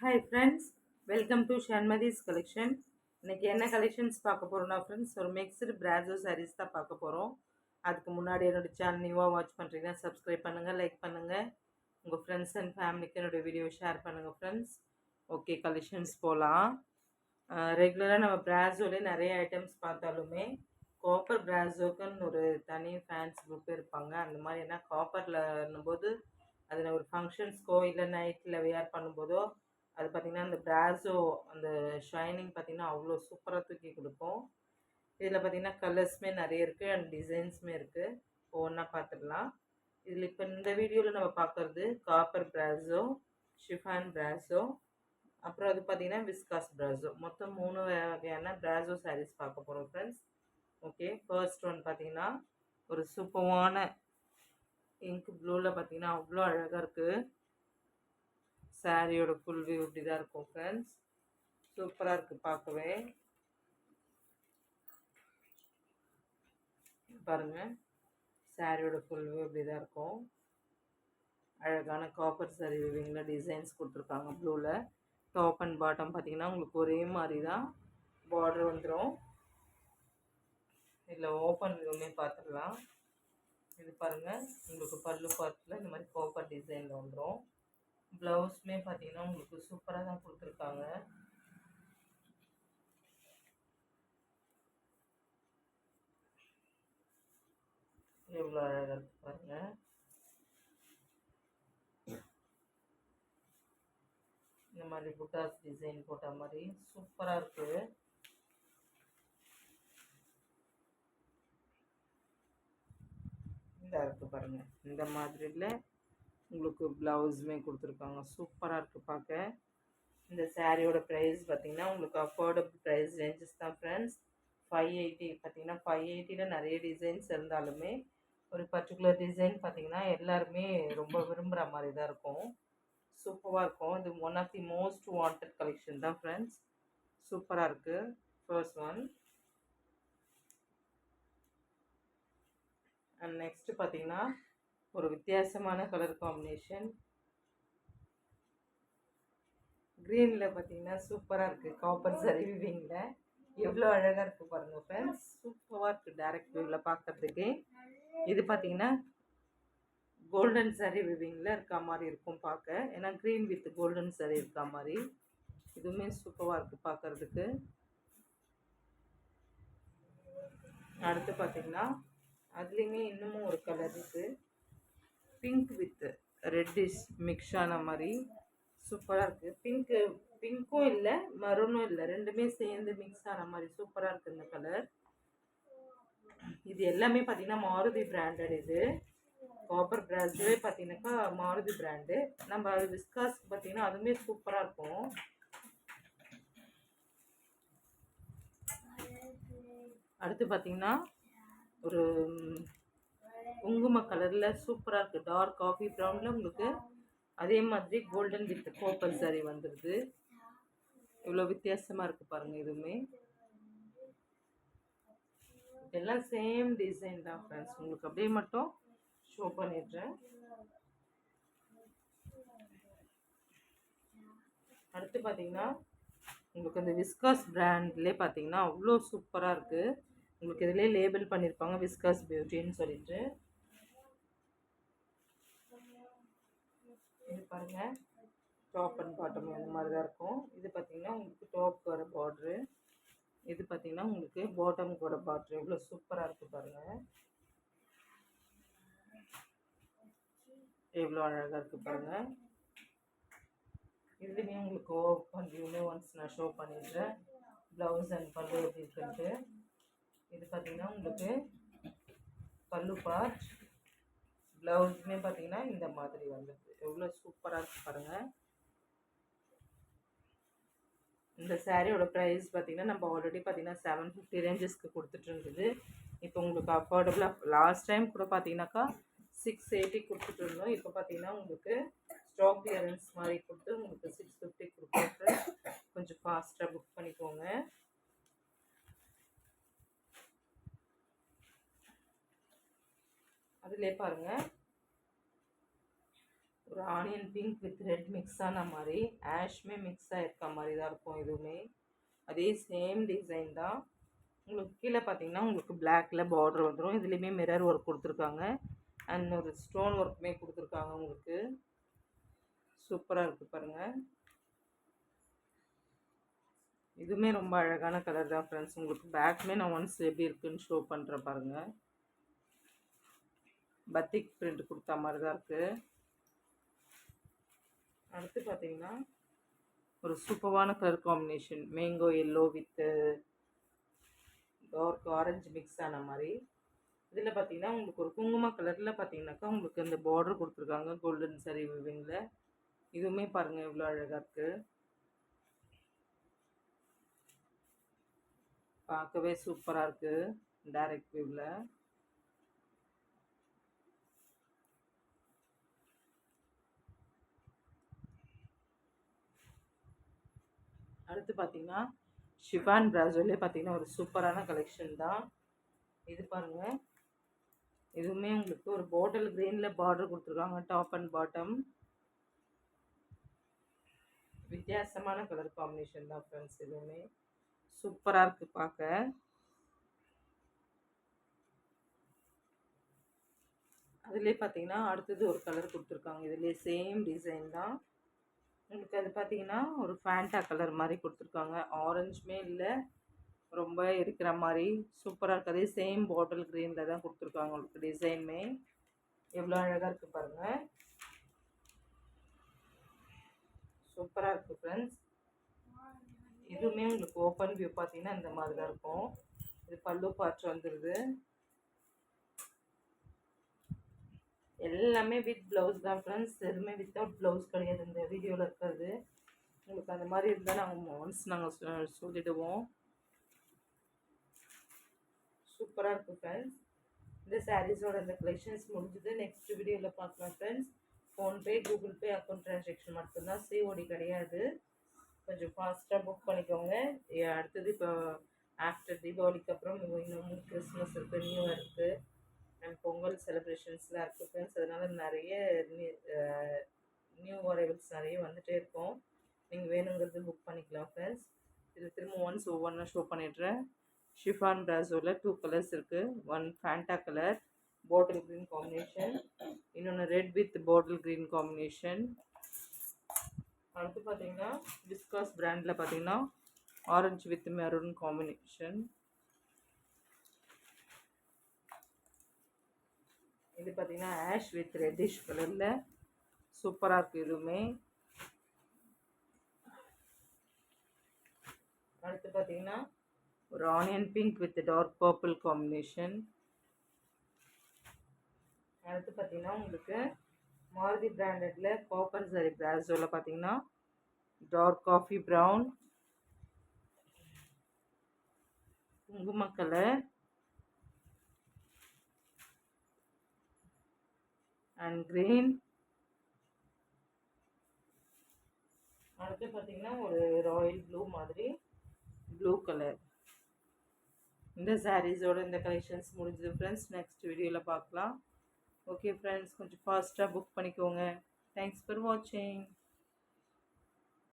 Hi friends, welcome to Shanmathi's collection. இன்றைக்கி என்ன collections பார்க்க போகிறோம்னா ஃப்ரெண்ட்ஸ், ஒரு மிக்ஸ்டு பிராசோ சாரீஸ் தான் பார்க்க போகிறோம். அதுக்கு முன்னாடி என்னோடய சேனல் நியூவாக வாட்ச் பண்ணுறீங்கன்னா சப்ஸ்கிரைப் பண்ணுங்கள், லைக் பண்ணுங்கள், உங்கள் ஃப்ரெண்ட்ஸ் அண்ட் ஃபேமிலிக்கு என்னோடய வீடியோ ஷேர் பண்ணுங்கள் ஃப்ரெண்ட்ஸ். ஓகே, கலெக்ஷன்ஸ் போகலாம். ரெகுலராக நம்ம பிராசோலே நிறைய ஐட்டம்ஸ் பார்த்தாலுமே காப்பர் பிராசோக்குன்னு ஒரு தனி ஃபேன்ஸ் குரூப் இருப்பாங்க. அந்த மாதிரி என்ன காப்பரில் போது அதில் ஒரு ஃபங்க்ஷன்ஸ்க்கோ இல்லை நைட்டில் வியர் பண்ணும்போதோ அது பார்த்திங்கன்னா அந்த பிராசோ அந்த ஷைனிங் பார்த்திங்கன்னா அவ்வளோ சூப்பராக தூக்கி கொடுக்கும். இதில் பார்த்திங்கன்னா கலர்ஸுமே நிறைய இருக்குது அண்ட் டிசைன்ஸுமே இருக்குது. ஒவ்வொன்றா பார்த்துடலாம். இதில் இப்போ இந்த வீடியோவில் நம்ம பார்க்குறது காப்பர் பிராசோ, ஷிஃபான் பிராசோ, அப்புறம் அது பார்த்திங்கன்னா விஸ்காஸ் பிராசோ. மொத்தம் 3 வகையான பிராசோ சாரீஸ் பார்க்க போகிறோம் ஃப்ரெண்ட்ஸ். ஓகே, ஃபர்ஸ்ட் ஒன் பார்த்திங்கன்னா ஒரு சூப்பரான இங்க் ப்ளூவில் பார்த்திங்கன்னா அவ்வளோ அழகாக இருக்குது. சாரியோட ஃபுல் வியூ இப்படி தான் இருக்கும் ஃப்ரெண்ட்ஸ். சூப்பராக இருக்குது பார்க்கவே. பாருங்கள், சாரியோட ஃபுல் வியூ இப்படி தான் இருக்கும். அழகான காப்பர் சாரி விவிங்கில் டிசைன்ஸ் கொடுத்துருக்காங்க ப்ளூவில். டாப் அண்ட் பாட்டம் பார்த்திங்கன்னா உங்களுக்கு ஒரே மாதிரி தான் பார்டர் வந்துடும். இதில் ஓப்பன் வியூமே பார்த்துடலாம். இது பாருங்கள், உங்களுக்கு பல்லு பார்ட்டில் இந்த மாதிரி காப்பர் டிசைனில் வந்துடும். ப்ளவுஸுமே பார்த்தீங்கன்னா உங்களுக்கு சூப்பராக தான் கொடுத்துருக்காங்க. எவ்வளோ அழகாக இருக்கு பாருங்கள். இந்த மாதிரி புட்டாஸ் டிசைன் போட்ட மாதிரி சூப்பராக இருக்குது. இந்த இருக்குது பாருங்கள், இந்த மாதிரியில் உங்களுக்கு ப்ளவுஸுமே கொடுத்துருக்காங்க. சூப்பராக இருக்குது பார்க்க. இந்த சாரியோட ப்ரைஸ் பார்த்திங்கன்னா உங்களுக்கு அஃபோர்டபுள் ப்ரைஸ் ரேஞ்சஸ் தான் ஃப்ரெண்ட்ஸ். 580 பார்த்திங்கன்னா 580ல் நிறைய டிசைன்ஸ் இருந்தாலுமே ஒரு பர்டிகுலர் டிசைன் பார்த்திங்கன்னா எல்லாருமே ரொம்ப விரும்புகிற மாதிரி தான் இருக்கும். சூப்பராக இருக்கும். இது one of the most wanted collection தான் ஃப்ரெண்ட்ஸ். சூப்பராக இருக்குது. First one. அண்ட் நெக்ஸ்ட்டு பார்த்திங்கன்னா ஒரு வித்தியாசமான கலர் காம்பினேஷன். க்ரீனில் பார்த்திங்கன்னா சூப்பராக இருக்குது. காப்பர் சரி விவிங்கில் எவ்வளோ அழகாக இருக்குது பாருங்கள் ஃப்ரெண்ட்ஸ். சூப்பராக இருக்குது டைரக்ட் வியூவில் பார்க்குறதுக்கு. இது பார்த்திங்கன்னா கோல்டன் சரி விவிங்கில் இருக்க மாதிரி இருக்கும் பார்க்க. ஏன்னா க்ரீன் வித் கோல்டன் சரி இருக்க மாதிரி. இதுவுமே சூப்பராக இருக்குது பார்க்குறதுக்கு. அடுத்து பார்த்திங்கன்னா அதுலேயுமே இன்னமும் ஒரு கலர் இருக்குது. பிங்க் வித் ரெட்டிஷ் மிக்ஸ் ஆன மாதிரி சூப்பராக இருக்குது. பிங்க்கும் இல்லை மரூனும் இல்லை, ரெண்டுமே சேர்ந்து மிக்ஸ் ஆன மாதிரி சூப்பராக இருக்குது இந்த கலர். இது எல்லாமே பார்த்திங்கன்னா மாருதி பிராண்டட். இது காப்பர் பிராண்டே பார்த்திங்கனாக்கா மாருதி பிராண்டு. நம்ம விஸ்காஸ்க்கு பார்த்திங்கன்னா அதுவுமே சூப்பராக இருக்கும். அடுத்து பார்த்திங்கன்னா ஒரு குங்கும கலரில் சூப்பராக இருக்குது. டார்க் காஃபி ப்ரௌனில் உங்களுக்கு அதே மாதிரி கோல்டன் வித் கோப்பர் சாரி வந்துடுது. இவ்வளோ வித்தியாசமாக இருக்குது பாருங்கள். இதுவுமே எல்லாம் சேம் டிசைன் தான் ஃப்ரெண்ட்ஸ். உங்களுக்கு அப்படியே மட்டும் ஷோ பண்ணிடுறேன். அடுத்து பார்த்திங்கன்னா உங்களுக்கு இந்த விஸ்காஸ் பிராண்ட்லேயே பார்த்திங்கன்னா அவ்வளோ சூப்பராக இருக்குது. உங்களுக்கு இதிலே லேபிள் பண்ணியிருப்பாங்க விஸ்காஸ் பியூட்டின்னு சொல்லிட்டு. இது பாருங்கள், டாப் அண்ட் பாட்டம் இந்த மாதிரி தான் இருக்கும். இது பார்த்திங்கன்னா உங்களுக்கு டாப்க்கு வர பார்ட்ரு, இது பார்த்திங்கன்னா உங்களுக்கு பாட்டமுக்கு வர பார்ட்ரு. எவ்வளோ சூப்பராக இருக்குது பாருங்கள். எவ்வளோ அழகாக இருக்குது பாருங்கள். இதுலேயுமே உங்களுக்கு ஓப்பன் வியூமே ஒன்ஸ் நான் ஷோ பண்ணிடுறேன். ப்ளவுஸ் அண்ட் பல்லு எப்படி இருக்குன்ட்டு. இது பார்த்திங்கன்னா உங்களுக்கு பல்லு பார்ட், ப்ளவுஸுமே பார்த்திங்கன்னா இந்த மாதிரி வந்துடுது. எவ்வளோ சூப்பராக இருக்குது பாருங்கள். இந்த சாரியோட ப்ரைஸ் பார்த்திங்கன்னா நம்ம ஆல்ரெடி பார்த்திங்கன்னா 750 ரேஞ்சஸ்க்கு கொடுத்துட்டு இருந்தது. இப்போ உங்களுக்கு அஃபோர்டபுளாக லாஸ்ட் டைம் கூட பார்த்திங்கனாக்கா 680 கொடுத்துட்டு இருந்தோம். இப்போ பார்த்திங்கன்னா உங்களுக்கு ஸ்டாக் கிளியரன்ஸ் மாதிரி கொடுத்து உங்களுக்கு 650 கொடுக்குறது. கொஞ்சம் ஃபாஸ்ட்டாக புக் பண்ணிக்கோங்க. அதிலே பாருங்கள் ஒரு ஒரு onion pink with red mix ஆன மாதிரி, ஆஷ்மே மிக்ஸ் ஆகிருக்க மாதிரி தான் இருக்கும் இதுவுமே. அதே சேம் டிசைன் தான். உங்களுக்கு கீழே பார்த்தீங்கன்னா உங்களுக்கு பிளாக்ல பார்டர் வந்துடும். இதுலேயுமே மிரர் ஒர்க் கொடுத்துருக்காங்க அண்ட் ஒரு ஸ்டோன் ஒர்க்குமே கொடுத்துருக்காங்க. உங்களுக்கு சூப்பராக இருக்குது பாருங்கள். இதுவுமே ரொம்ப அழகான கலர் தான் ஃப்ரெண்ட்ஸ். உங்களுக்கு பேக்குமே நான் ஒன்ஸ் எப்படி இருக்குன்னு ஷோ பண்ணுறேன் பாருங்கள். பத்திக் பிரிண்ட் கொடுத்த மாதிரி தான் இருக்குது. அடுத்து பார்த்தீங்கன்னா ஒரு சூப்பரான colour combination, mango yellow with dark orange mix ஆன மாதிரி. இதில் பார்த்தீங்கன்னா உங்களுக்கு ஒரு குங்கும கலரில் பார்த்தீங்கன்னாக்கா உங்களுக்கு இந்த பார்டர் கொடுத்துருக்காங்க கோல்டன் சரி விவிங்கில். இதுவுமே பாருங்கள் எவ்வளோ அழகாக இருக்குது, பார்க்கவே சூப்பராக இருக்குது டைரக்ட் வியூவில். அடுத்து பார்த்தீங்கன்னா ஷிஃபான் பிராசோலே பார்த்தீங்கன்னா ஒரு சூப்பரான கலெக்ஷன் தான் இது பாருங்கள். இதுவுமே உங்களுக்கு ஒரு பாட்டில் கிரீனில் பார்டர் கொடுத்துருக்காங்க டாப் அண்ட் பாட்டம். வித்தியாசமான கலர் காம்பினேஷன் தான் ஃப்ரெண்ட்ஸ். இதுவுமே சூப்பராக இருக்குது பார்க்க. அதுலேயே பார்த்தீங்கன்னா அடுத்தது ஒரு கலர் கொடுத்துருக்காங்க. இதுலேயே சேம் டிசைன் தான். உங்களுக்கு அது பார்த்தீங்கன்னா ஒரு ஃபேண்டா கலர் மாதிரி கொடுத்துருக்காங்க. ஆரஞ்சுமே இல்லை, ரொம்ப இருக்கிற மாதிரி சூப்பராக இருக்குது. அதே சேம் பாட்டில் க்ரீனில் தான் கொடுத்துருக்காங்க. உங்களுக்கு டிசைனுமே எவ்வளோ அழகாக இருக்குது பாருங்கள். சூப்பராக இருக்குது ஃப்ரெண்ட்ஸ். இதுவுமே உங்களுக்கு ஓப்பன் வியூ பார்த்தீங்கன்னா இந்த மாதிரி தான் இருக்கும். இது பல்லு பார்ட் வந்துடுது. எல்லாமே வித் ப்ளவுஸ் தான் ஃப்ரெண்ட்ஸ். எதுவுமே வித்தவுட் ப்ளவுஸ் கிடையாது இந்த வீடியோவில் இருக்கிறது. உங்களுக்கு அந்த மாதிரி இருந்தால் நாங்கள் ஒன்ஸ் நாங்கள் சொல்லிவிடுவோம். சூப்பராக இருக்குது ஃப்ரெண்ட்ஸ். இந்த சாரீஸோட இந்த கலெக்ஷன்ஸ் முடிஞ்சது. நெக்ஸ்ட் வீடியோவில் பார்க்கலாம் friends. PhonePe Google Pay account transaction மட்டும்தான், சிஓடி கிடையாது. கொஞ்சம் ஃபாஸ்ட்டாக புக் பண்ணிக்கோங்க. அடுத்தது இப்போ ஆஃப்டர் தீபாவளிக்கு அப்புறம் இன்னும் கிறிஸ்மஸ் இருக்குது, நியூ இயர் இருக்குது அண்ட் பொங்கல் செலிப்ரேஷன்ஸ்லாம் இருக்குது ஃப்ரெண்ட்ஸ். அதனால் நிறைய நியூ அரைவல்ஸ் நிறைய வந்துகிட்டே இருக்கும். நீங்கள் வேணுங்கிறது புக் பண்ணிக்கலாம் ஃப்ரெண்ட்ஸ். இதில் திரும்ப ஒன்ஸ் ஒவ்வொன்றா ஷோ பண்ணிடுறேன். ஷிஃபான் பிராசோவில் 2 கலர்ஸ் இருக்குது. One Fanta colour bottle green combination, இன்னொன்று red with bottle green combination. அடுத்து பார்த்தீங்கன்னா விஸ்காஸ் பிராண்டில் பார்த்தீங்கன்னா ஆரஞ்சு வித் மெரூன் காம்பினேஷன். இது பார்த்தீங்கன்னா ஆஷ் வித் ரெட்டிஷ் கலரில் சூப்பராக இருக்குது இதுவுமே. அடுத்து பார்த்தீங்கன்னா ஒரு onion pink with dark purple combination. அடுத்து பார்த்தீங்கன்னா உங்களுக்கு மாருதி பிராண்டடில் காப்பர் சாரி பிராசோவில் பார்த்தீங்கன்னா டார்க் காஃபி ப்ரௌன், குங்கும கலர் அண்ட் க்ரீன். அடுத்து பார்த்தீங்கன்னா ஒரு ராயல் ப்ளூ மாதிரி ப்ளூ கலர். இந்த சாரீஸோட இந்த கலெக்ஷன்ஸ் முடிஞ்சது ஃப்ரெண்ட்ஸ். நெக்ஸ்ட் வீடியோவில் பார்க்கலாம். ஓகே ஃப்ரெண்ட்ஸ், கொஞ்சம் ஃபாஸ்ட்டாக புக் பண்ணிக்கோங்க. தேங்க்ஸ் ஃபார் வாட்சிங்.